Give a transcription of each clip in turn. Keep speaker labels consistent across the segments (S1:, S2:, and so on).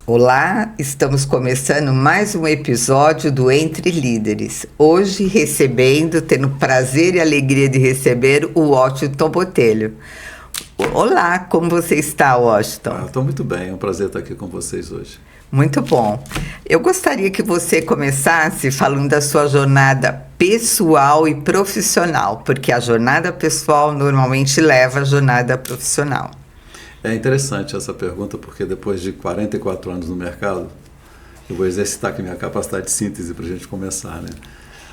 S1: Olá, estamos começando mais um episódio do Entre Líderes. Hoje tendo o prazer e alegria de receber o Washington Botelho. Olá, como você está, Washington?
S2: Estou muito bem, é um prazer estar aqui com vocês hoje.
S1: Muito bom. Eu gostaria que você começasse falando da sua jornada pessoal e profissional, porque a jornada pessoal normalmente leva à jornada profissional.
S2: É interessante essa pergunta, porque depois de 44 anos no mercado, eu vou exercitar aqui minha capacidade de síntese para a gente começar, né?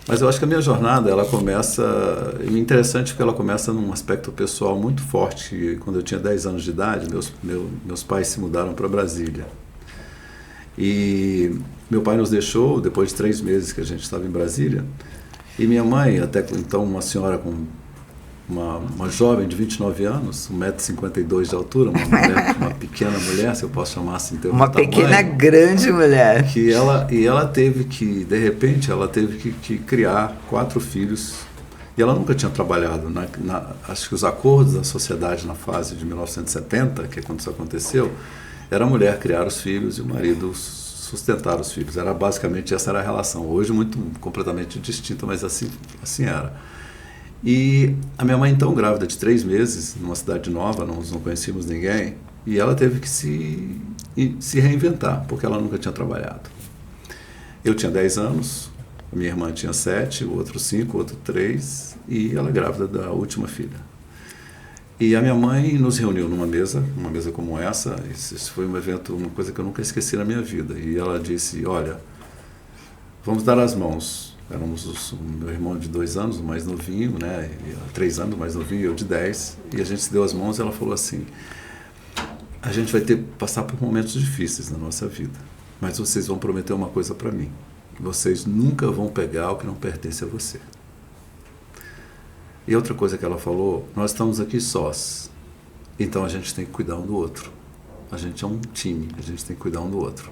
S2: Mas eu acho que a minha jornada, ela começa, e interessante porque ela começa num aspecto pessoal muito forte. Quando eu tinha 10 anos de idade, meus pais se mudaram para Brasília. E meu pai nos deixou depois de 3 meses que a gente estava em Brasília, e minha mãe, até então uma senhora com uma jovem de 29 anos, 1,52 m de altura, uma pequena mulher, se eu posso chamar assim, ter
S1: uma pequena grande mulher.
S2: Ela teve que, de repente, que criar 4 filhos, e ela nunca tinha trabalhado. Acho que os acordos da sociedade na fase de 1970, que é quando isso aconteceu, era a mulher criar os filhos e o marido sustentar os filhos. Basicamente essa era a relação. Hoje completamente distinta, mas assim era. E a minha mãe, então, grávida de 3 meses, numa cidade nova, não conhecíamos ninguém, e ela teve que se reinventar, porque ela nunca tinha trabalhado. Eu tinha 10 anos, a minha irmã tinha 7, o outro 5, o outro 3, e ela grávida da última filha. E a minha mãe nos reuniu numa mesa como essa. Isso foi um evento, uma coisa que eu nunca esqueci na minha vida. E ela disse: olha, vamos dar as mãos. Éramos o meu irmão de 2 anos, o mais novinho, né? 3 anos, o mais novinho, e eu de 10. E a gente se deu as mãos e ela falou assim: a gente vai ter que passar por momentos difíceis na nossa vida, mas vocês vão prometer uma coisa para mim: vocês nunca vão pegar o que não pertence a você. E outra coisa que ela falou: nós estamos aqui sós, então a gente tem que cuidar um do outro. A gente é um time, a gente tem que cuidar um do outro.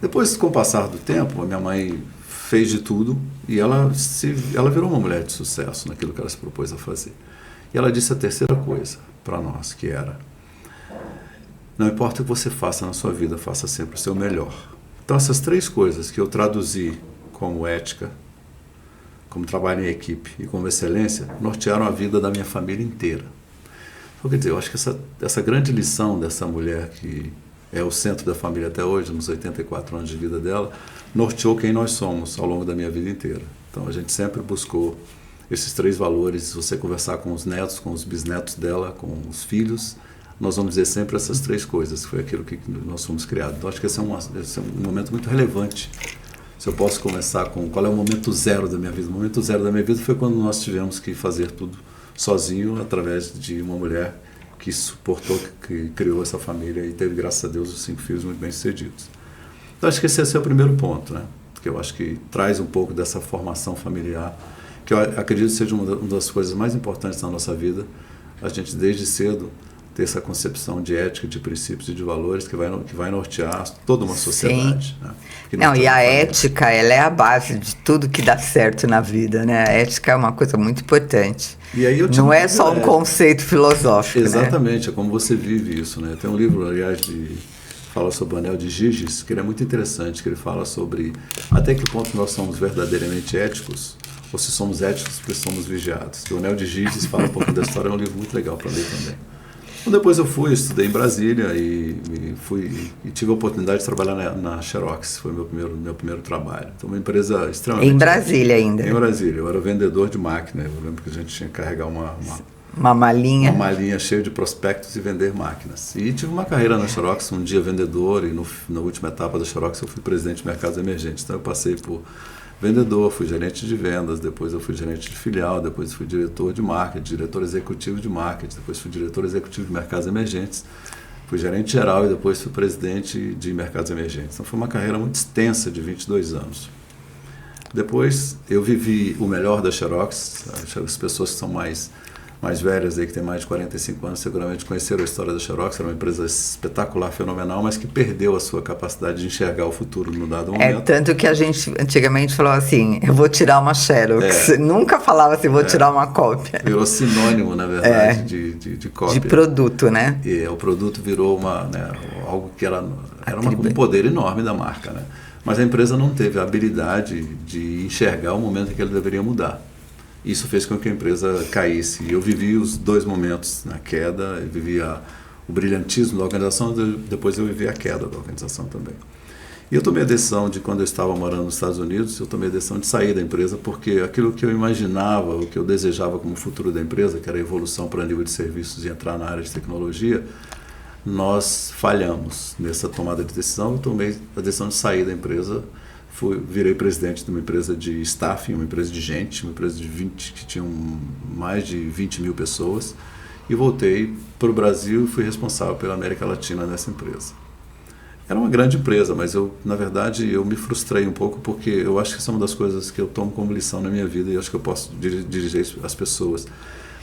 S2: Depois, com o passar do tempo, a minha mãe fez de tudo e ela virou uma mulher de sucesso naquilo que ela se propôs a fazer. E ela disse a terceira coisa para nós, que era: não importa o que você faça na sua vida, faça sempre o seu melhor. Então essas 3 coisas que eu traduzi como ética, como trabalho em equipe e como excelência, nortearam a vida da minha família inteira. Então, quer dizer, eu acho que essa grande lição dessa mulher, que é o centro da família até hoje, nos 84 anos de vida dela, norteou quem nós somos ao longo da minha vida inteira. Então a gente sempre buscou esses 3 valores. Se você conversar com os netos, com os bisnetos dela, com os filhos, nós vamos dizer sempre essas 3 coisas, que foi aquilo que nós fomos criados. Então acho que esse é um momento muito relevante. Se eu posso começar com qual é o momento zero da minha vida. O momento zero da minha vida foi quando nós tivemos que fazer tudo sozinho, através de uma mulher que suportou, que criou essa família e teve, graças a Deus, os 5 filhos muito bem-sucedidos. Então acho que esse é o primeiro ponto, né? Que eu acho que traz um pouco dessa formação familiar, que eu acredito seja uma das coisas mais importantes na nossa vida, a gente desde cedo ter essa concepção de ética, de princípios e de valores que vai nortear toda uma sociedade.
S1: Sim.
S2: Né?
S1: Não, e a ética, ela é a base de tudo que dá certo na vida, né? A ética é uma coisa muito importante.
S2: E aí
S1: não é só um conceito filosófico,
S2: exatamente,
S1: né?
S2: É como você vive isso, né? Tem um livro, aliás, fala sobre o Anel de Giges, que ele é muito interessante, que ele fala sobre até que ponto nós somos verdadeiramente éticos, ou se somos éticos porque somos vigiados. O Anel de Giges fala um pouco da história, é um livro muito legal para ler também. Então, depois eu estudei em Brasília e tive a oportunidade de trabalhar na Xerox. Foi meu primeiro trabalho. Então, uma empresa extremamente...
S1: Em Brasília ainda?
S2: Em Brasília. Eu era vendedor de máquina. Eu lembro que a gente tinha que carregar uma
S1: malinha.
S2: Uma malinha cheia de prospectos e vender máquinas. E tive uma carreira na Xerox, um dia vendedor, e na última etapa da Xerox eu fui presidente de mercados emergentes. Então, eu passei por vendedor, fui gerente de vendas, depois eu fui gerente de filial, depois fui diretor de marketing, diretor executivo de marketing, depois fui diretor executivo de mercados emergentes, fui gerente geral e depois fui presidente de mercados emergentes. Então foi uma carreira muito extensa de 22 anos. Depois eu vivi o melhor da Xerox, as pessoas que são mais mais velhas aí, que tem mais de 45 anos, seguramente conheceram a história da Xerox. Era uma empresa espetacular, fenomenal, mas que perdeu a sua capacidade de enxergar o futuro no dado momento.
S1: Tanto que a gente antigamente falou assim, eu vou tirar uma Xerox. Nunca falava assim, vou tirar uma cópia.
S2: Virou sinônimo, na verdade, de cópia.
S1: De produto, né?
S2: E o produto virou algo que era um poder enorme da marca, né? Mas a empresa não teve a habilidade de enxergar o momento em que ele deveria mudar. Isso fez com que a empresa caísse. E eu vivi os dois momentos na queda, eu vivi o brilhantismo da organização, depois eu vivi a queda da organização também. E eu tomei a decisão de, quando eu estava morando nos Estados Unidos, eu tomei a decisão de sair da empresa, porque aquilo que eu imaginava, o que eu desejava como futuro da empresa, que era a evolução para nível de serviços e entrar na área de tecnologia, nós falhamos nessa tomada de decisão. Eu tomei a decisão de sair da empresa. Virei presidente de uma empresa de staffing, uma empresa de gente, uma empresa de 20, que tinha mais de 20 mil pessoas, e voltei para o Brasil e fui responsável pela América Latina nessa empresa. Era uma grande empresa, mas na verdade, eu me frustrei um pouco, porque eu acho que isso é uma das coisas que eu tomo como lição na minha vida, e acho que eu posso dirigir às pessoas.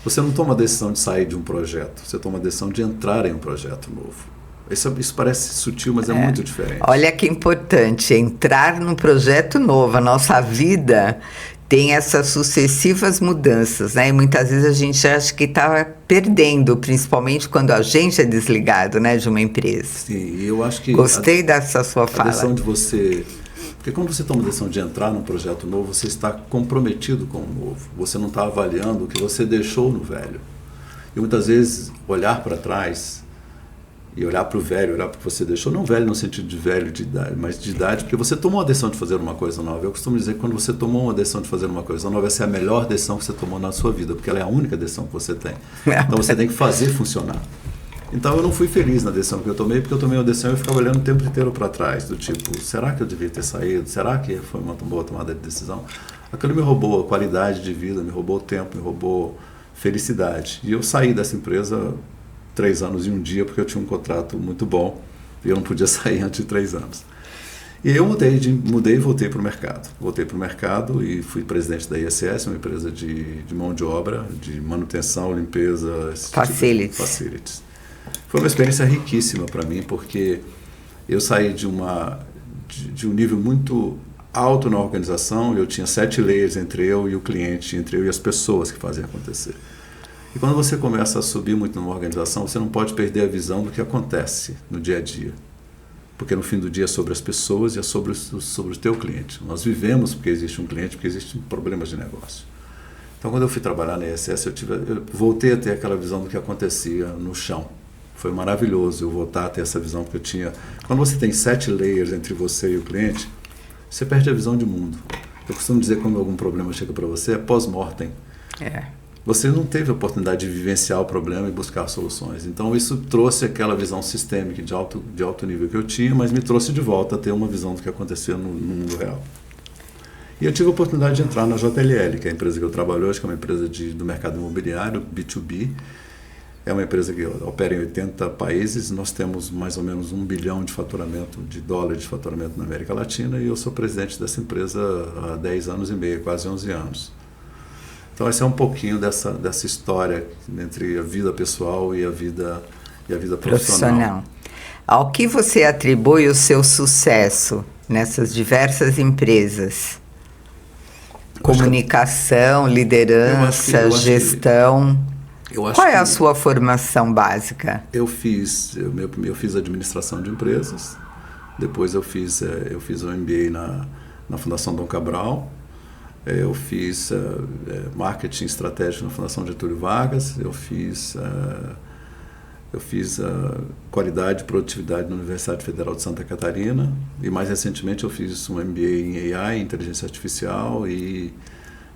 S2: Você não toma a decisão de sair de um projeto, você toma a decisão de entrar em um projeto novo. Isso parece sutil, mas é muito diferente.
S1: Olha que importante, entrar num projeto novo. A nossa vida tem essas sucessivas mudanças, né? E muitas vezes a gente acha que está perdendo, principalmente quando a gente é desligado, né, de uma empresa.
S2: Sim, e eu acho que...
S1: Gostei dessa sua fala.
S2: A decisão de você... Porque quando você toma a decisão de entrar num projeto novo, você está comprometido com o novo. Você não está avaliando o que você deixou no velho. E muitas vezes, olhar para trás... E olhar para o velho, olhar para o que você deixou, não velho no sentido de velho, de idade, mas de idade, porque você tomou a decisão de fazer uma coisa nova. Eu costumo dizer que quando você tomou uma decisão de fazer uma coisa nova, essa é a melhor decisão que você tomou na sua vida, porque ela é a única decisão que você tem. Então você tem que fazer funcionar. Então eu não fui feliz na decisão que eu tomei, porque eu tomei uma decisão e eu ficava olhando o tempo inteiro para trás, do tipo, será que eu devia ter saído? Será que foi uma boa tomada de decisão? Aquilo me roubou a qualidade de vida, me roubou tempo, me roubou felicidade. E eu saí dessa empresa 3 anos e um dia, porque eu tinha um contrato muito bom e eu não podia sair antes de 3 anos. E aí eu mudei e voltei para o mercado. Voltei para o mercado e fui presidente da ISS, uma empresa de mão de obra, de manutenção, limpeza, facilities. Foi uma experiência riquíssima para mim, porque eu saí de um nível muito alto na organização. Eu tinha 7 layers entre eu e o cliente, entre eu e as pessoas que fazem acontecer. E quando você começa a subir muito numa organização, você não pode perder a visão do que acontece no dia a dia. Porque no fim do dia é sobre as pessoas e é sobre o teu cliente. Nós vivemos porque existe um cliente, porque existem problemas de negócio. Então, quando eu fui trabalhar na ISS, eu voltei a ter aquela visão do que acontecia no chão. Foi maravilhoso eu voltar a ter essa visão, porque eu tinha... Quando você tem 7 layers entre você e o cliente, você perde a visão de mundo. Eu costumo dizer que quando algum problema chega para você, é pós-mortem. Você não teve a oportunidade de vivenciar o problema e buscar soluções. Então, isso trouxe aquela visão sistêmica de alto nível que eu tinha, mas me trouxe de volta a ter uma visão do que acontecia no mundo real. E eu tive a oportunidade de entrar na JLL, que é a empresa que eu trabalho hoje, que é uma empresa do mercado imobiliário, B2B. É uma empresa que opera em 80 países. Nós temos mais ou menos $1 bilhão de dólares de faturamento na América Latina, e eu sou presidente dessa empresa há 10 anos e meio, quase 11 anos. Então, esse é um pouquinho dessa história entre a vida pessoal e a vida profissional.
S1: Ao que você atribui o seu sucesso nessas diversas empresas? Comunicação, liderança, gestão. Qual é a sua formação básica?
S2: Eu fiz administração de empresas. Depois eu fiz um MBA na Fundação Dom Cabral. Eu fiz marketing estratégico na Fundação Getúlio Vargas. Eu fiz qualidade e produtividade na Universidade Federal de Santa Catarina. E mais recentemente eu fiz um MBA em AI, inteligência artificial, e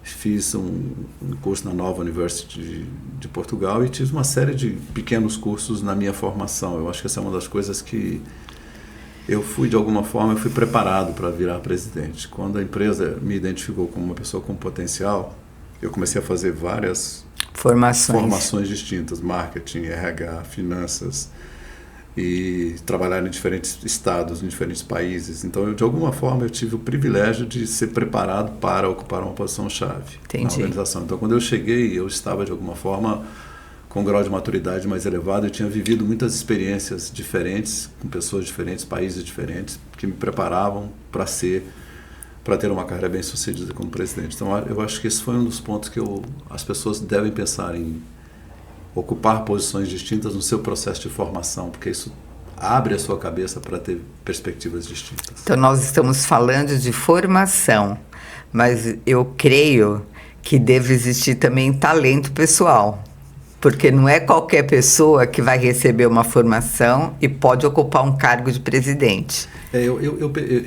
S2: fiz um curso na Nova University de Portugal, e tive uma série de pequenos cursos na minha formação. Eu acho que essa é uma das coisas que de alguma forma, eu fui preparado para virar presidente. Quando a empresa me identificou como uma pessoa com potencial, eu comecei a fazer várias formações distintas: marketing, RH, finanças, e trabalhar em diferentes estados, em diferentes países. Então, de alguma forma, eu tive o privilégio de ser preparado para ocupar uma posição-chave na organização. Então, quando eu cheguei, eu estava, de alguma forma, com um grau de maturidade mais elevado. Eu tinha vivido muitas experiências diferentes, com pessoas diferentes, países diferentes, que me preparavam para ter uma carreira bem sucedida como presidente. Então, eu acho que esse foi um dos pontos que as pessoas devem pensar em ocupar posições distintas no seu processo de formação, porque isso abre a sua cabeça para ter perspectivas distintas.
S1: Então, nós estamos falando de formação, mas eu creio que deve existir também talento pessoal, porque não é qualquer pessoa que vai receber uma formação e pode ocupar um cargo de presidente.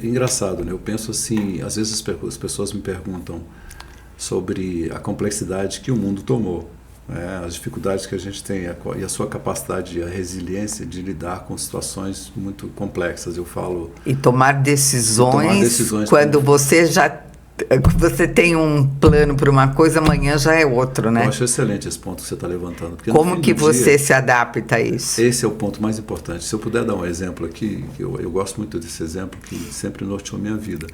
S2: Engraçado, né? Eu penso assim, às vezes as pessoas me perguntam sobre a complexidade que o mundo tomou, né? As dificuldades que a gente tem e a sua capacidade, a resiliência de lidar com situações muito complexas. Eu falo...
S1: E tomar decisões quando você tem um plano para uma coisa, amanhã já é outro, né?
S2: Eu acho excelente esse ponto que você está levantando.
S1: Como que você se adapta a isso?
S2: Esse é o ponto mais importante. Se eu puder dar um exemplo aqui, eu gosto muito desse exemplo, que sempre norteou minha vida.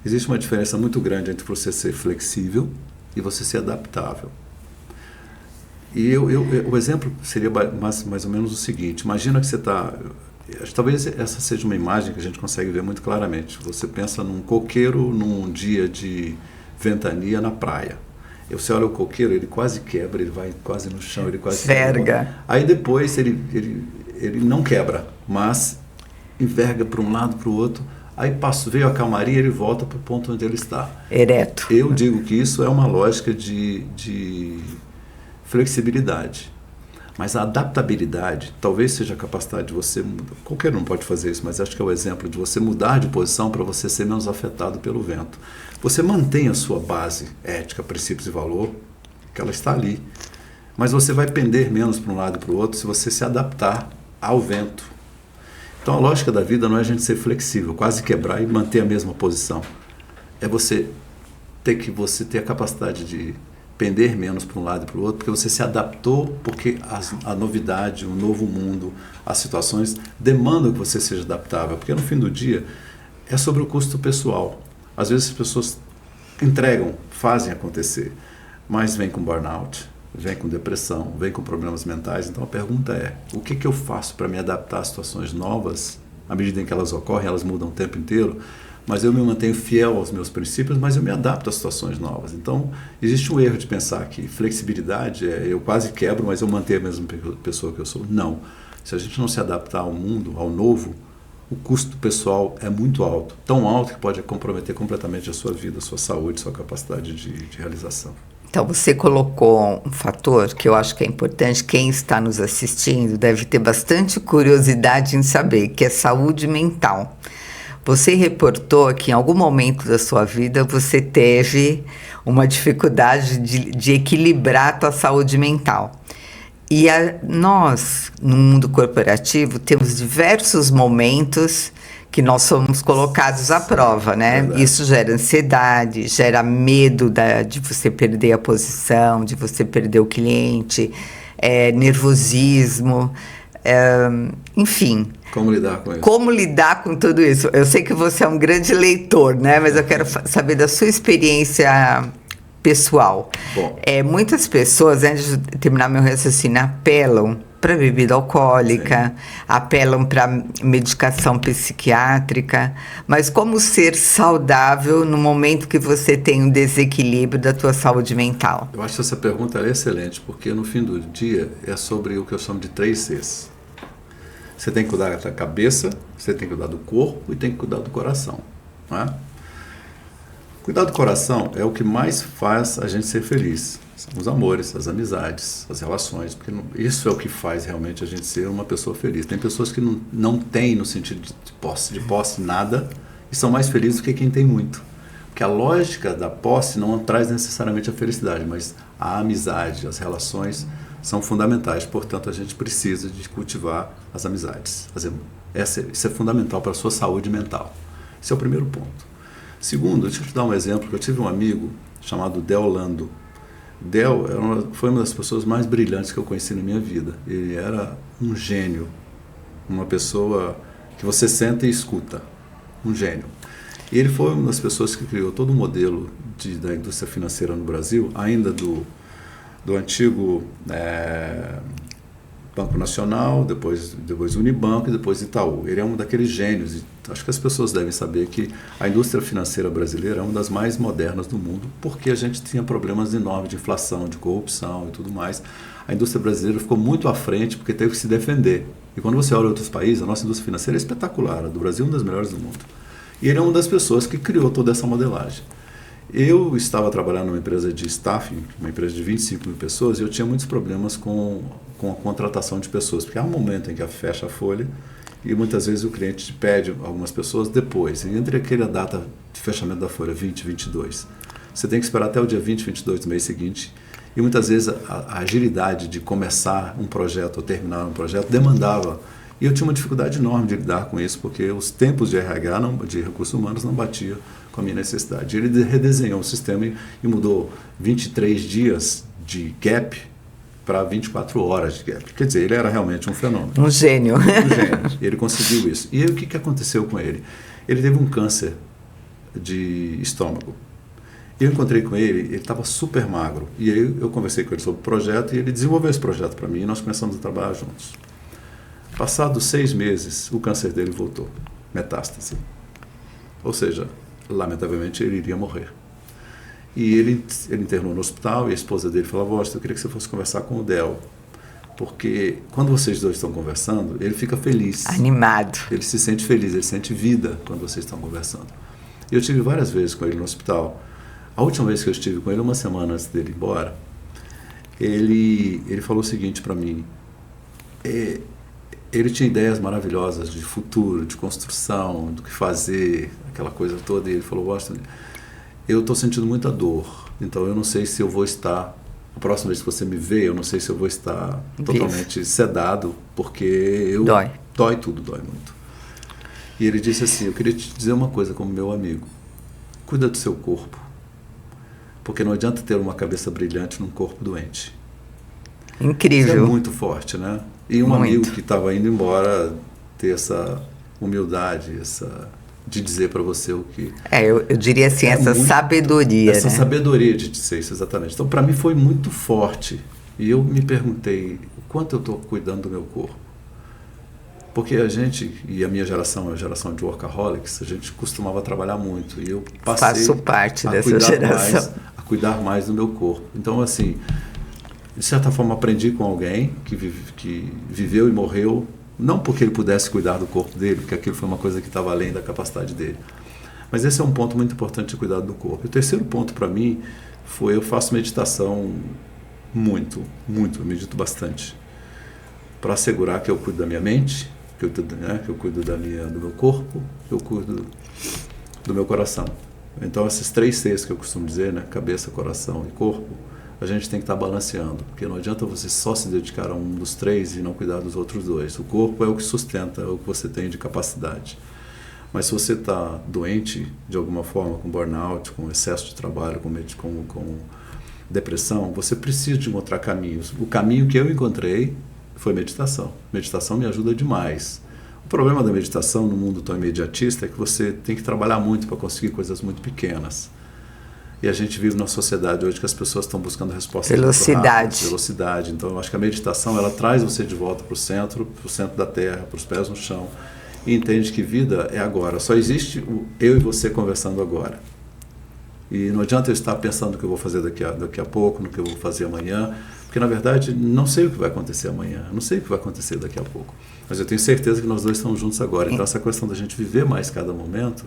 S2: Existe uma diferença muito grande entre você ser flexível e você ser adaptável. E o exemplo seria mais ou menos o seguinte: imagina que você está... Talvez essa seja uma imagem que a gente consegue ver muito claramente. Você pensa num coqueiro num dia de ventania na praia. E você olha o coqueiro, ele quase quebra, ele vai quase no chão, ele quase
S1: verga.
S2: Aí depois ele não quebra, mas enverga para um lado, para o outro. Aí veio a calmaria, ele volta para o ponto onde ele está.
S1: Ereto.
S2: Eu digo que isso é uma lógica de flexibilidade. Mas a adaptabilidade talvez seja a capacidade de você... Qualquer um pode fazer isso, mas acho que é o exemplo de você mudar de posição para você ser menos afetado pelo vento. Você mantém a sua base ética, princípios e valor, que ela está ali. Mas você vai pender menos para um lado e para o outro se você se adaptar ao vento. Então a lógica da vida não é a gente ser flexível, quase quebrar e manter a mesma posição. É você ter a capacidade de pender menos para um lado e para o outro, porque você se adaptou, porque a novidade, o novo mundo, as situações demandam que você seja adaptável, porque no fim do dia é sobre o custo pessoal. Às vezes as pessoas entregam, fazem acontecer, mas vem com burnout, vem com depressão, vem com problemas mentais. Então a pergunta é: o que eu faço para me adaptar a situações novas? À medida em que elas ocorrem, elas mudam o tempo inteiro, mas eu me mantenho fiel aos meus princípios, mas eu me adapto a situações novas. Então, existe um erro de pensar que flexibilidade é eu quase quebro, mas eu mantenho a mesma pessoa que eu sou. Não. Se a gente não se adaptar ao mundo, ao novo, o custo pessoal é muito alto. Tão alto que pode comprometer completamente a sua vida, a sua saúde, a sua capacidade de realização.
S1: Então, você colocou um fator que eu acho que é importante. Quem está nos assistindo deve ter bastante curiosidade em saber, que é saúde mental. Você reportou que em algum momento da sua vida você teve uma dificuldade de equilibrar a tua saúde mental. E nós, no mundo corporativo, temos diversos momentos que nós somos colocados à prova, né? Verdade. Isso gera ansiedade, gera medo de você perder a posição, de você perder o cliente, nervosismo, enfim.
S2: Como lidar com isso?
S1: Como lidar com tudo isso? Eu sei que você é um grande leitor, né? Mas eu quero saber da sua experiência pessoal.
S2: Bom.
S1: Muitas pessoas, antes de terminar meu raciocínio, apelam para bebida alcoólica, sim, apelam para medicação psiquiátrica, mas como ser saudável no momento que você tem um desequilíbrio da tua saúde mental?
S2: Eu acho que essa pergunta é excelente, porque no fim do dia é sobre o que eu chamo de 3 Cs. Você tem que cuidar da cabeça, você tem que cuidar do corpo e tem que cuidar do coração. Não é? Cuidar do coração é o que mais faz a gente ser feliz. São os amores, as amizades, as relações, porque isso é o que faz realmente a gente ser uma pessoa feliz. Tem pessoas que não têm, no sentido de posse, nada, e são mais felizes do que quem tem muito. Porque a lógica da posse não traz necessariamente a felicidade, mas a amizade, as relações são fundamentais. Portanto, a gente precisa de cultivar as amizades. Isso é fundamental para a sua saúde mental. Esse é o primeiro ponto. Segundo, deixa eu te dar um exemplo, que eu tive um amigo chamado Del Lando. Del foi uma das pessoas mais brilhantes que eu conheci na minha vida. Ele era um gênio uma pessoa que você senta e escuta, um gênio. E ele foi uma das pessoas que criou todo o modelo da indústria financeira no Brasil, ainda do antigo Banco Nacional, depois Unibanco e depois Itaú. Ele é um daqueles gênios. E acho que as pessoas devem saber que a indústria financeira brasileira é uma das mais modernas do mundo, porque a gente tinha problemas enormes de inflação, de corrupção e tudo mais. A indústria brasileira ficou muito à frente porque teve que se defender. E quando você olha outros países, a nossa indústria financeira é espetacular. A do Brasil é uma das melhores do mundo. E ele é uma das pessoas que criou toda essa modelagem. Eu estava trabalhando numa empresa de staffing, uma empresa de 25 mil pessoas, e eu tinha muitos problemas com a contratação de pessoas, porque há um momento em que fecha a folha e muitas vezes o cliente pede algumas pessoas depois, e entre aquela data de fechamento da folha, 20, 22, você tem que esperar até o dia 20, 22 do mês seguinte, e muitas vezes a agilidade de começar um projeto ou terminar um projeto demandava. E eu tinha uma dificuldade enorme de lidar com isso, porque os tempos de RH, de recursos humanos, não batiam com a minha necessidade. Ele redesenhou o sistema e mudou 23 dias de gap para 24 horas de gap. Quer dizer, ele era realmente um fenômeno.
S1: Um gênio.
S2: Um gênio. Ele conseguiu isso. E aí o que aconteceu com ele? Ele teve um câncer de estômago. Eu encontrei com ele, ele estava super magro. E aí eu conversei com ele sobre o projeto e ele desenvolveu esse projeto para mim e nós começamos a trabalhar juntos. Passados 6 meses, o câncer dele voltou, metástase. Ou seja, lamentavelmente ele iria morrer. E ele internou no hospital e a esposa dele falou: Augusto, eu queria que você fosse conversar com o Del, porque quando vocês dois estão conversando, ele fica feliz.
S1: Animado.
S2: Ele se sente feliz, ele sente vida quando vocês estão conversando. Eu estive várias vezes com ele no hospital. A última vez que eu estive com ele, uma semana antes dele ir embora, ele falou o seguinte para mim: ele tinha ideias maravilhosas de futuro, de construção, do que fazer, aquela coisa toda. E ele falou: Washington, eu estou sentindo muita dor, então eu não sei se eu vou estar, a próxima vez que você me vê, eu não sei se eu vou estar totalmente sedado, porque dói tudo, dói muito. E ele disse assim: eu queria te dizer uma coisa como meu amigo, cuida do seu corpo, porque não adianta ter uma cabeça brilhante num corpo doente.
S1: Incrível.
S2: Isso é muito forte, né? E um amigo que estava indo embora ter essa humildade, de dizer para você o que...
S1: eu diria assim, essa sabedoria,
S2: essa
S1: né?
S2: Sabedoria de dizer isso, exatamente. Então, para mim foi muito forte. E eu me perguntei, o quanto eu estou cuidando do meu corpo? Porque a gente, e a minha geração é a geração de workaholics, a gente costumava trabalhar muito. E eu passei
S1: Faço parte dessa geração.
S2: A cuidar mais do meu corpo. Então, assim... De certa forma, aprendi com alguém que viveu e morreu, não porque ele pudesse cuidar do corpo dele, porque aquilo foi uma coisa que estava além da capacidade dele. Mas esse é um ponto muito importante de cuidar do corpo. E o terceiro ponto para mim foi: eu faço meditação muito, eu medito bastante, para assegurar que eu cuido da minha mente, que eu cuido do meu corpo, que eu cuido do meu coração. Então, esses 3 Cs que eu costumo dizer, né, cabeça, coração e corpo, a gente tem que estar balanceando, porque não adianta você só se dedicar a um dos 3 e não cuidar dos outros 2. O corpo é o que sustenta, é o que você tem de capacidade. Mas se você está doente de alguma forma, com burnout, com excesso de trabalho, com depressão, você precisa de encontrar caminhos. O caminho que eu encontrei foi meditação. Meditação me ajuda demais. O problema da meditação no mundo tão imediatista é que você tem que trabalhar muito para conseguir coisas muito pequenas. E a gente vive numa sociedade hoje que as pessoas estão buscando respostas velocidade. Então, eu acho que a meditação, ela traz você de volta para o centro da terra, para os pés no chão, e entende que vida é agora. Só existe eu e você conversando agora. E não adianta eu estar pensando no que eu vou fazer daqui a pouco, no que eu vou fazer amanhã, porque, na verdade, não sei o que vai acontecer amanhã, não sei o que vai acontecer daqui a pouco. Mas eu tenho certeza que nós dois estamos juntos agora. Então, essa questão da gente viver mais cada momento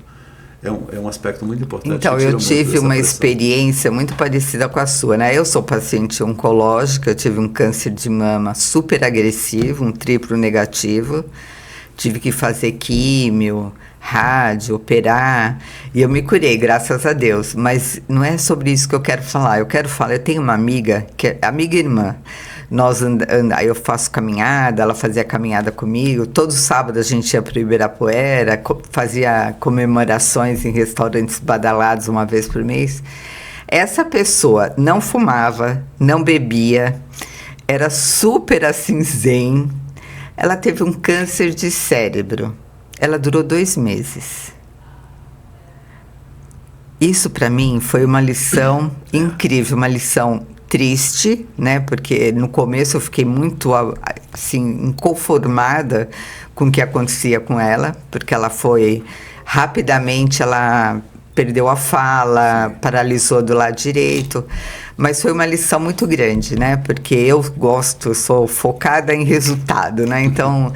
S2: é um aspecto muito importante.
S1: Então, eu tive uma experiência muito parecida com a sua, né? Eu sou paciente oncológica, eu tive um câncer de mama super agressivo, um triplo negativo, tive que fazer químio, rádio, operar, e eu me curei, graças a Deus. Mas não é sobre isso que eu quero falar. Eu tenho uma amiga, que é amiga e irmã. Eu faço caminhada, ela fazia caminhada comigo. Todo sábado a gente ia para o Ibirapuera, fazia comemorações em restaurantes badalados uma vez por mês. Essa pessoa não fumava, não bebia, era super assim zen, Ela teve um câncer de cérebro. Ela durou 2 meses. Isso para mim foi uma lição incrível, uma lição triste, né? Porque no começo eu fiquei muito assim inconformada com o que acontecia com ela, porque ela foi rapidamente, ela perdeu a fala, paralisou do lado direito, mas foi uma lição muito grande, né? Porque eu sou focada em resultado, né? Então,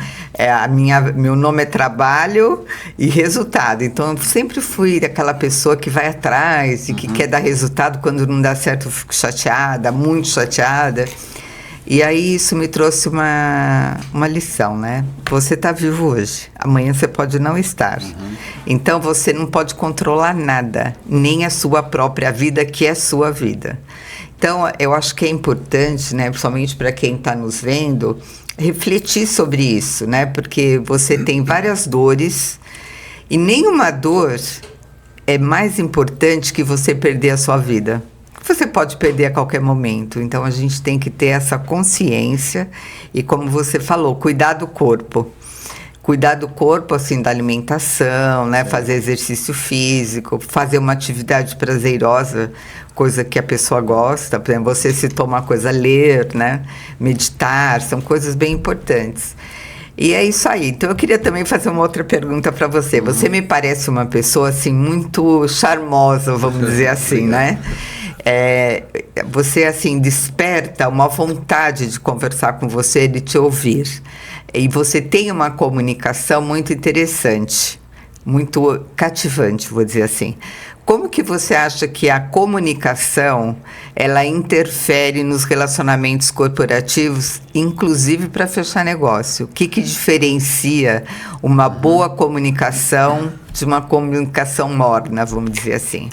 S1: meu nome é trabalho e resultado. Então, eu sempre fui aquela pessoa que vai atrás e que quer dar resultado. Quando não dá certo, eu fico chateada, muito chateada. E aí isso me trouxe uma lição, né? Você está vivo hoje, amanhã você pode não estar. Então você não pode controlar nada, nem a sua própria vida, que é sua vida. Então eu acho que é importante, né, principalmente para quem está nos vendo, refletir sobre isso, né? Porque você tem várias dores e nenhuma dor é mais importante que você perder a sua vida. Você pode perder a qualquer momento, então a gente tem que ter essa consciência e, como você falou, cuidar do corpo. Cuidar do corpo, assim, da alimentação, né? Fazer exercício físico, fazer uma atividade prazerosa, coisa que a pessoa gosta. Por exemplo, você citou uma coisa, ler, né? Meditar, são coisas bem importantes. E é isso aí. Então, eu queria também fazer uma outra pergunta para você. Você me parece uma pessoa, assim, muito charmosa, vamos dizer assim, né? Você, assim, desperta uma vontade de conversar com você, de te ouvir. E você tem uma comunicação muito interessante, muito cativante, vou dizer assim. Como que você acha que a comunicação, ela interfere nos relacionamentos corporativos, inclusive para fechar negócio? O que diferencia uma boa comunicação de uma comunicação morna, vamos dizer assim?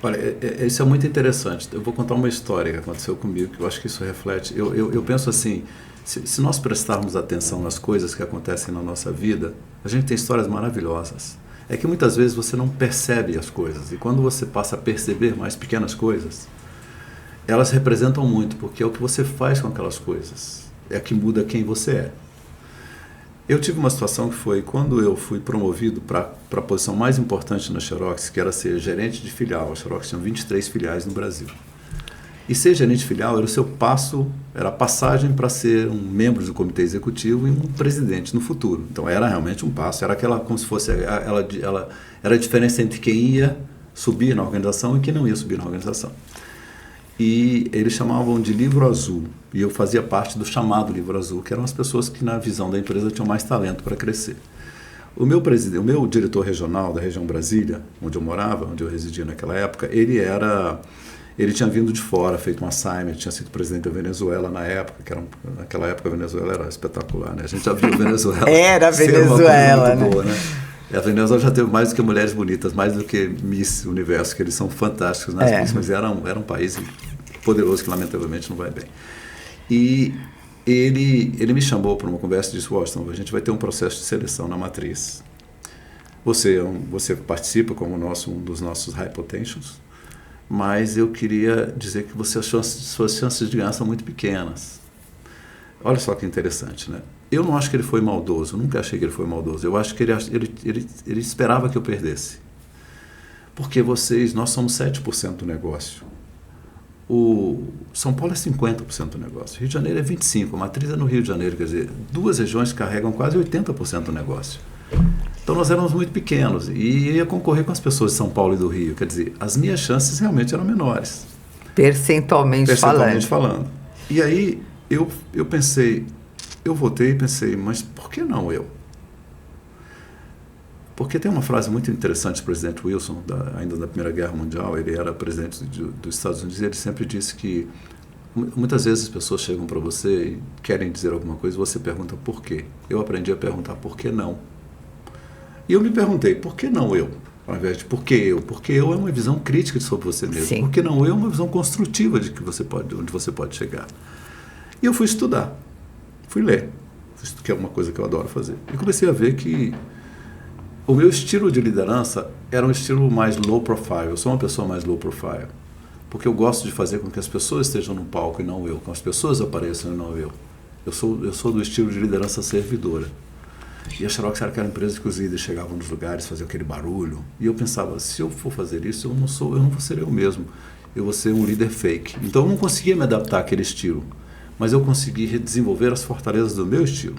S2: Olha, isso é muito interessante. Eu vou contar uma história que aconteceu comigo, que eu acho que isso reflete. Eu penso assim, se nós prestarmos atenção nas coisas que acontecem na nossa vida, a gente tem histórias maravilhosas. É que muitas vezes você não percebe as coisas, e quando você passa a perceber mais pequenas coisas, elas representam muito, porque é o que você faz com aquelas coisas, é que muda quem você é. Eu tive uma situação que foi quando eu fui promovido para a posição mais importante na Xerox, que era ser gerente de filial. A Xerox tinha 23 filiais no Brasil. E ser gerente de filial era o seu passo, era a passagem para ser um membro do comitê executivo e um presidente no futuro. Então era realmente um passo, era aquela como se fosse ela era a diferença entre quem ia subir na organização e quem não ia subir na organização. E eles chamavam de livro azul, e eu fazia parte do chamado livro azul, que eram as pessoas que na visão da empresa tinham mais talento para crescer. O meu diretor regional da região Brasília, onde eu morava, onde eu residia naquela época, ele tinha vindo de fora, feito um assignment, tinha sido presidente da Venezuela na época, naquela época a Venezuela era espetacular, né? A gente já viu a Venezuela.
S1: Era a Venezuela,
S2: muito boa, né? A Venezuela já teve mais do que mulheres bonitas, mais do que Miss Universo, que eles são fantásticos nas Miss, mas era um país poderoso que lamentavelmente não vai bem. E ele me chamou para uma conversa e disse: Washington, a gente vai ter um processo de seleção na matriz. Você participa como um dos nossos high potentials, mas eu queria dizer que suas chances de ganhar são muito pequenas. Olha só que interessante, né? Eu não acho que ele foi maldoso, nunca achei que ele foi maldoso. Eu acho que ele esperava que eu perdesse. Porque nós somos 7% do negócio. O São Paulo é 50% do negócio, Rio de Janeiro é 25%, a matriz é no Rio de Janeiro, quer dizer, 2 regiões carregam quase 80% do negócio. Então nós éramos muito pequenos e ia concorrer com as pessoas de São Paulo e do Rio, quer dizer, as minhas chances realmente eram menores.
S1: Percentualmente
S2: falando. E aí eu votei e pensei, mas por que não eu? Porque tem uma frase muito interessante do presidente Wilson, ainda da Primeira Guerra Mundial, ele era presidente dos Estados Unidos, e ele sempre disse que muitas vezes as pessoas chegam para você e querem dizer alguma coisa, você pergunta por quê. Eu aprendi a perguntar por que não. E eu me perguntei, por que não eu? Ao invés de por que eu? Porque eu é uma visão crítica sobre você mesmo.
S1: Sim.
S2: Por que não eu é uma visão construtiva de onde você pode chegar. E eu fui estudar, fui ler, que é uma coisa que eu adoro fazer. E comecei a ver que o meu estilo de liderança era um estilo mais low profile. Eu sou uma pessoa mais low profile, porque eu gosto de fazer com que as pessoas estejam no palco e não eu, com as pessoas apareçam e não eu. Eu sou do estilo de liderança servidora. E a Xerox era aquela empresa que os líderes chegavam nos lugares, faziam aquele barulho. E eu pensava, se eu for fazer isso, eu não vou ser eu mesmo. Eu vou ser um líder fake. Então eu não conseguia me adaptar àquele estilo. Mas eu consegui desenvolver as fortalezas do meu estilo.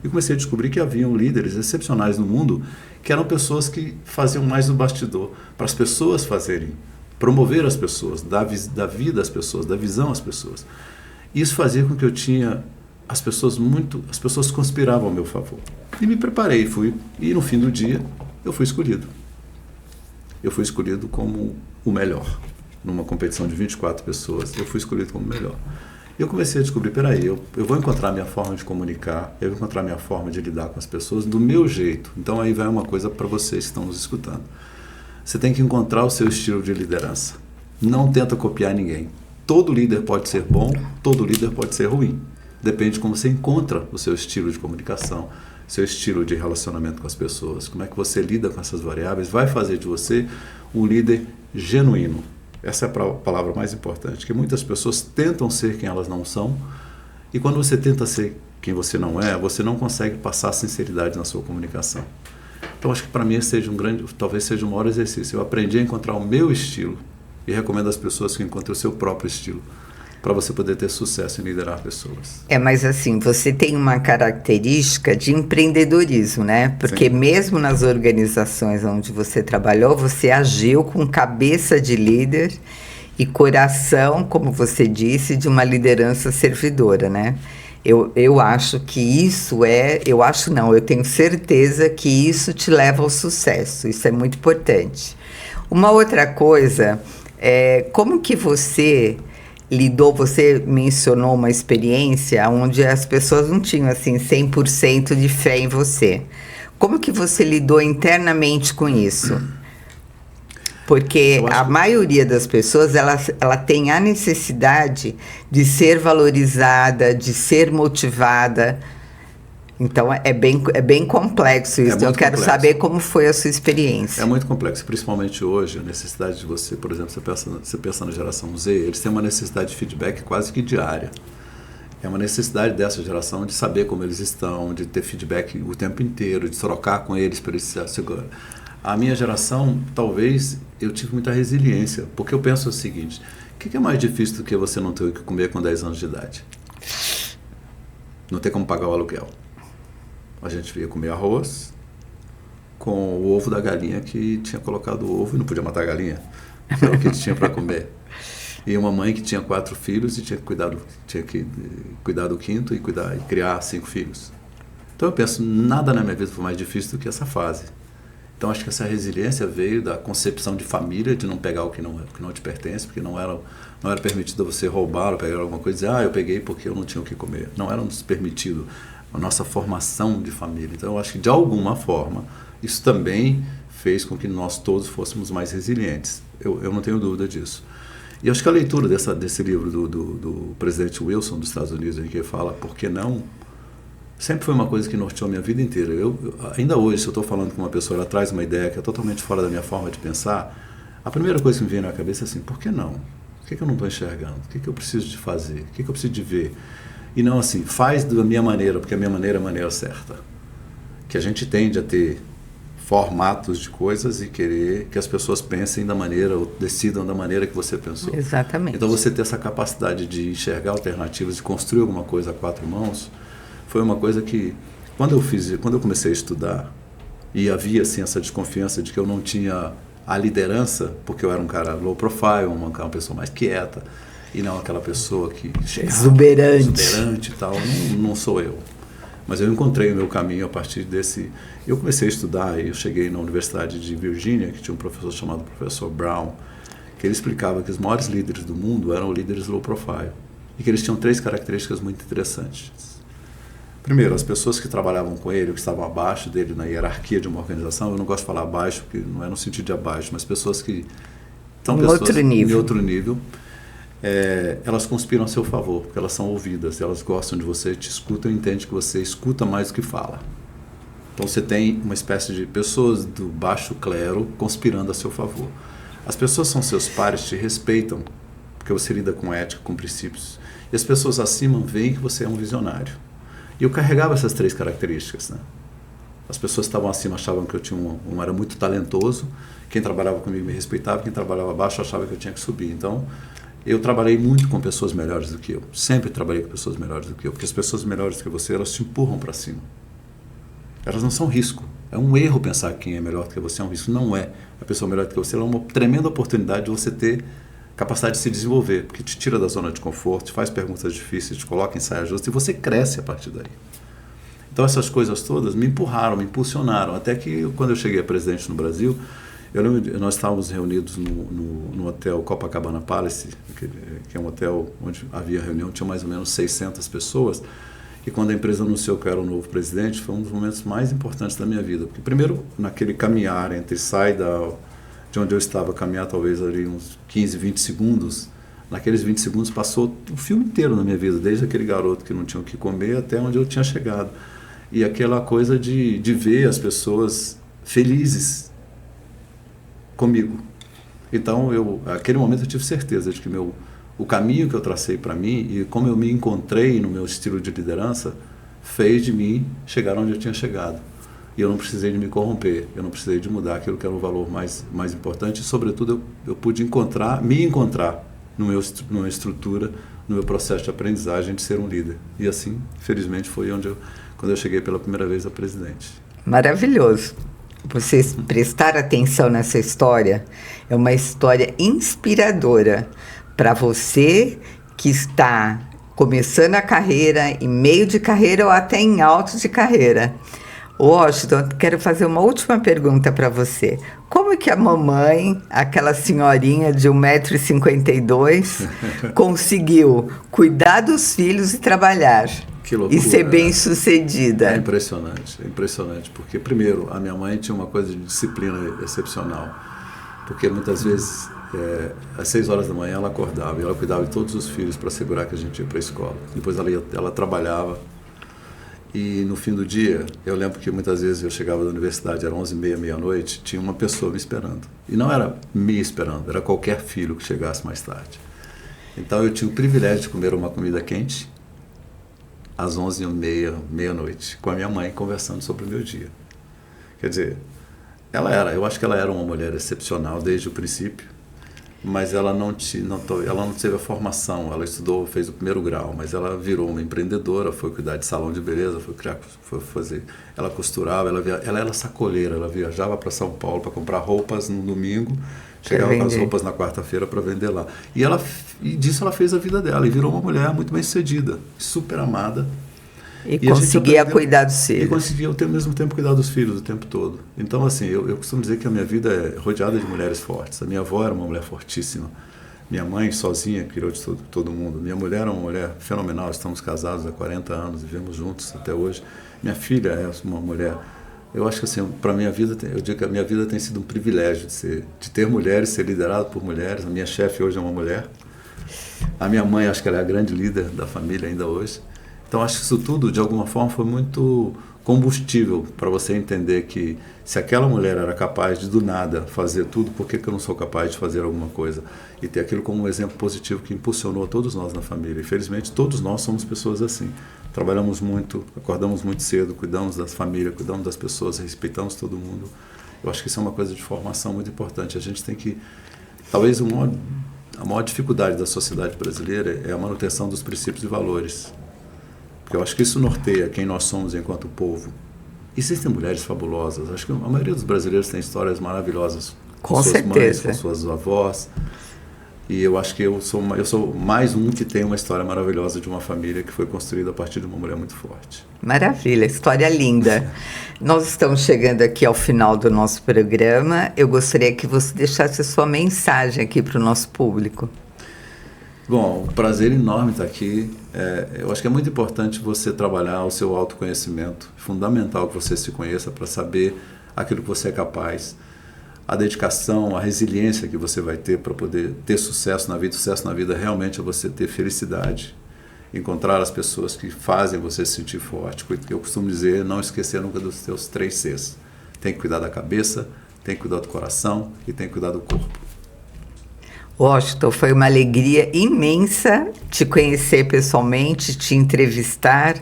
S2: E comecei a descobrir que haviam líderes excepcionais no mundo que eram pessoas que faziam mais no bastidor, para as pessoas fazerem, promover as pessoas, dar vida às pessoas, dar visão às pessoas. Isso fazia com que eu tinha as pessoas conspiravam ao meu favor. E me preparei, e no fim do dia eu fui escolhido. Eu fui escolhido como o melhor. Numa competição de 24 pessoas, eu fui escolhido como o melhor. E eu comecei a descobrir, peraí, eu vou encontrar a minha forma de comunicar, eu vou encontrar a minha forma de lidar com as pessoas do meu jeito. Então aí vai uma coisa para vocês que estão nos escutando. Você tem que encontrar o seu estilo de liderança. Não tenta copiar ninguém. Todo líder pode ser bom, todo líder pode ser ruim. Depende de como você encontra o seu estilo de comunicação, seu estilo de relacionamento com as pessoas, como é que você lida com essas variáveis, vai fazer de você um líder genuíno. Essa é a palavra mais importante, que muitas pessoas tentam ser quem elas não são, e quando você tenta ser quem você não é, você não consegue passar sinceridade na sua comunicação. Então acho que para mim talvez seja um maior exercício. Eu aprendi a encontrar o meu estilo, e recomendo às pessoas que encontrem o seu próprio estilo, para você poder ter sucesso em liderar pessoas.
S1: Mas assim, você tem uma característica de empreendedorismo, né? Porque Sim. Mesmo nas organizações onde você trabalhou, você agiu com cabeça de líder e coração, como você disse, de uma liderança servidora, né? Eu acho que isso eu tenho certeza que isso te leva ao sucesso, isso é muito importante. Uma outra coisa, como que você mencionou uma experiência onde as pessoas não tinham assim 100% de fé em você. Como que você lidou internamente com isso? Porque a maioria das pessoas, ela tem a necessidade de ser valorizada, de ser motivada. Então, é bem complexo isso. Eu quero saber como foi a sua experiência.
S2: É muito complexo, principalmente hoje, a necessidade de você, por exemplo, você pensa na geração Z, eles têm uma necessidade de feedback quase que diária. É uma necessidade dessa geração de saber como eles estão, de ter feedback o tempo inteiro, de trocar com eles para eles se assegurar. A minha geração, talvez, eu tive muita resiliência, porque eu penso o seguinte, o que é mais difícil do que você não ter o que comer com 10 anos de idade? Não ter como pagar o aluguel. A gente ia comer arroz com o ovo da galinha que tinha colocado o ovo e não podia matar a galinha. Era o que tinha para comer. E uma mãe que tinha 4 filhos e tinha que cuidar do quinto e criar 5 filhos. Então eu penso, nada na minha vida foi mais difícil do que essa fase. Então acho que essa resiliência veio da concepção de família, de não pegar o que não te pertence, porque não era permitido você roubar ou pegar alguma coisa e dizer, eu peguei porque eu não tinha o que comer. Não era nos permitido. A nossa formação de família. Então, eu acho que, de alguma forma, isso também fez com que nós todos fôssemos mais resilientes. Eu não tenho dúvida disso. E acho que a leitura desse livro do presidente Wilson dos Estados Unidos, em que ele fala, por que não, sempre foi uma coisa que norteou a minha vida inteira. Ainda hoje, se eu estou falando com uma pessoa, ela traz uma ideia que é totalmente fora da minha forma de pensar, a primeira coisa que me vem na cabeça é assim, por que não? Por que eu não estou enxergando? O que eu preciso de fazer? O que eu preciso de ver? E não assim, faz da minha maneira, porque a minha maneira é a maneira certa. Que a gente tende a ter formatos de coisas e querer que as pessoas pensem da maneira, ou decidam da maneira que você pensou.
S1: Exatamente.
S2: Então você ter essa capacidade de enxergar alternativas, de construir alguma coisa a 4 mãos, foi uma coisa que, quando eu comecei a estudar, e havia assim, essa desconfiança de que eu não tinha a liderança, porque eu era um cara low profile, uma pessoa mais quieta, e não aquela pessoa que chega exuberante e tal, não sou eu. Mas eu encontrei o meu caminho a partir desse... Eu comecei a estudar e eu cheguei na Universidade de Virgínia, que tinha um professor chamado Professor Brown, que ele explicava que os maiores líderes do mundo eram líderes low profile, e que eles tinham 3 características muito interessantes. Primeiro, as pessoas que trabalhavam com ele, que estavam abaixo dele na hierarquia de uma organização, eu não gosto de falar abaixo, porque não é no sentido de abaixo, mas pessoas que...
S1: Em outro
S2: nível. Elas conspiram a seu favor, porque elas são ouvidas, elas gostam de você, te escutam e entendem que você escuta mais do que fala. Então você tem uma espécie de pessoas do baixo clero conspirando a seu favor. As pessoas são seus pares, te respeitam, porque você lida com ética, com princípios. E as pessoas acima veem que você é um visionário. E eu carregava essas 3 características, né? As pessoas que estavam acima achavam que eu era muito talentoso, quem trabalhava comigo me respeitava, quem trabalhava abaixo achava que eu tinha que subir. Então, eu trabalhei muito com pessoas melhores do que eu, sempre trabalhei com pessoas melhores do que eu, porque as pessoas melhores do que você, elas te empurram para cima. Elas não são risco. É um erro pensar que quem é melhor do que você é um risco. Não é. A pessoa melhor do que você é uma tremenda oportunidade de você ter capacidade de se desenvolver, porque te tira da zona de conforto, te faz perguntas difíceis, te coloca em saia justa e você cresce a partir daí. Então essas coisas todas me empurraram, me impulsionaram, até que quando eu cheguei a presidente no Brasil, eu lembro, nós estávamos reunidos no hotel Copacabana Palace, que é um hotel onde havia reunião, tinha mais ou menos 600 pessoas, e quando a empresa anunciou que eu era o novo presidente, foi um dos momentos mais importantes da minha vida, porque primeiro, naquele caminhar entre de onde eu estava, caminhar talvez ali uns 15, 20 segundos, naqueles 20 segundos passou o filme inteiro na minha vida, desde aquele garoto que não tinha o que comer até onde eu tinha chegado. E aquela coisa de ver as pessoas felizes comigo. Então, naquele momento eu tive certeza de que o caminho que eu tracei para mim e como eu me encontrei no meu estilo de liderança fez de mim chegar onde eu tinha chegado. E eu não precisei de me corromper, eu não precisei de mudar aquilo que era o valor mais importante. E, sobretudo, eu pude me encontrar numa estrutura, no meu processo de aprendizagem de ser um líder. E assim, felizmente, foi quando eu cheguei pela primeira vez a presidente.
S1: Maravilhoso. Vocês prestar atenção nessa história, é uma história inspiradora para você que está começando a carreira, em meio de carreira ou até em alto de carreira. Washington, quero fazer uma última pergunta para você. Como é que a mamãe, aquela senhorinha de 1,52 m, conseguiu cuidar dos filhos e trabalhar?
S2: Que loucura,
S1: e ser bem sucedida?
S2: É impressionante, porque primeiro, a minha mãe tinha uma coisa de disciplina excepcional, porque muitas vezes, às 6 horas da manhã ela acordava e ela cuidava de todos os filhos para assegurar que a gente ia para a escola. Depois ela trabalhava. E no fim do dia, eu lembro que muitas vezes eu chegava da universidade, era 11h30, meia-noite, tinha uma pessoa me esperando. E não era me esperando, era qualquer filho que chegasse mais tarde. Então eu tinha o privilégio de comer uma comida quente às 11h30, meia-noite, com a minha mãe conversando sobre o meu dia. Quer dizer, eu acho que ela era uma mulher excepcional desde o princípio, mas ela não teve a formação, ela estudou, fez o 1º grau, mas ela virou uma empreendedora, foi cuidar de salão de beleza, ela costurava, ela era sacoleira, ela viajava para São Paulo para comprar roupas no domingo, chegava com as roupas na quarta-feira para vender lá. E disso ela fez a vida dela, e virou uma mulher muito bem sucedida, super amada.
S1: E conseguia cuidar dos filhos.
S2: E conseguia, ao mesmo tempo, cuidar dos filhos o tempo todo. Então, assim, eu costumo dizer que a minha vida é rodeada de mulheres fortes. A minha avó era uma mulher fortíssima. Minha mãe, sozinha, criou de todo mundo. Minha mulher é uma mulher fenomenal. Estamos casados há 40 anos, vivemos juntos até hoje. Minha filha é uma mulher... Eu acho que, assim, para a minha vida, eu digo que a minha vida tem sido um privilégio de ter mulheres, ser liderado por mulheres. A minha chefe hoje é uma mulher. A minha mãe, acho que ela é a grande líder da família ainda hoje. Então, acho que isso tudo, de alguma forma, foi muito combustível para você entender que se aquela mulher era capaz de, do nada, fazer tudo, por que eu não sou capaz de fazer alguma coisa? E ter aquilo como um exemplo positivo que impulsionou a todos nós na família. Infelizmente, todos nós somos pessoas assim. Trabalhamos muito, acordamos muito cedo, cuidamos da família, cuidamos das pessoas, respeitamos todo mundo. Eu acho que isso é uma coisa de formação muito importante. A gente tem que... Talvez a maior dificuldade da sociedade brasileira é a manutenção dos princípios e valores. Porque eu acho que isso norteia quem nós somos enquanto povo. Existem mulheres fabulosas. Acho que a maioria dos brasileiros tem histórias maravilhosas.
S1: Com
S2: suas
S1: certeza.
S2: mães, com suas avós. E eu acho que eu sou mais um que tem uma história maravilhosa de uma família que foi construída a partir de uma mulher muito forte.
S1: Maravilha, história linda. Nós estamos chegando aqui ao final do nosso programa. Eu gostaria que você deixasse a sua mensagem aqui para o nosso público.
S2: Bom, um prazer enorme estar aqui. Eu acho que é muito importante você trabalhar o seu autoconhecimento. É fundamental que você se conheça para saber aquilo que você é capaz. A dedicação, a resiliência que você vai ter para poder ter sucesso na vida. Sucesso na vida realmente é você ter felicidade. Encontrar as pessoas que fazem você se sentir forte. Eu costumo dizer, não esquecer nunca dos seus 3 Cs. Tem que cuidar da cabeça, tem que cuidar do coração e tem que cuidar do corpo.
S1: Washington, foi uma alegria imensa te conhecer pessoalmente, te entrevistar.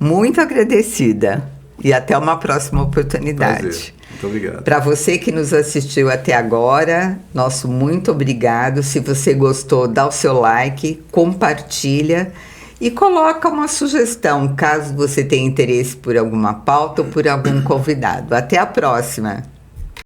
S1: Muito agradecida. E até uma próxima oportunidade.
S2: Prazer. Muito obrigado.
S1: Para você que nos assistiu até agora, nosso muito obrigado. Se você gostou, dá o seu like, compartilha e coloca uma sugestão, caso você tenha interesse por alguma pauta ou por algum convidado. Até a próxima!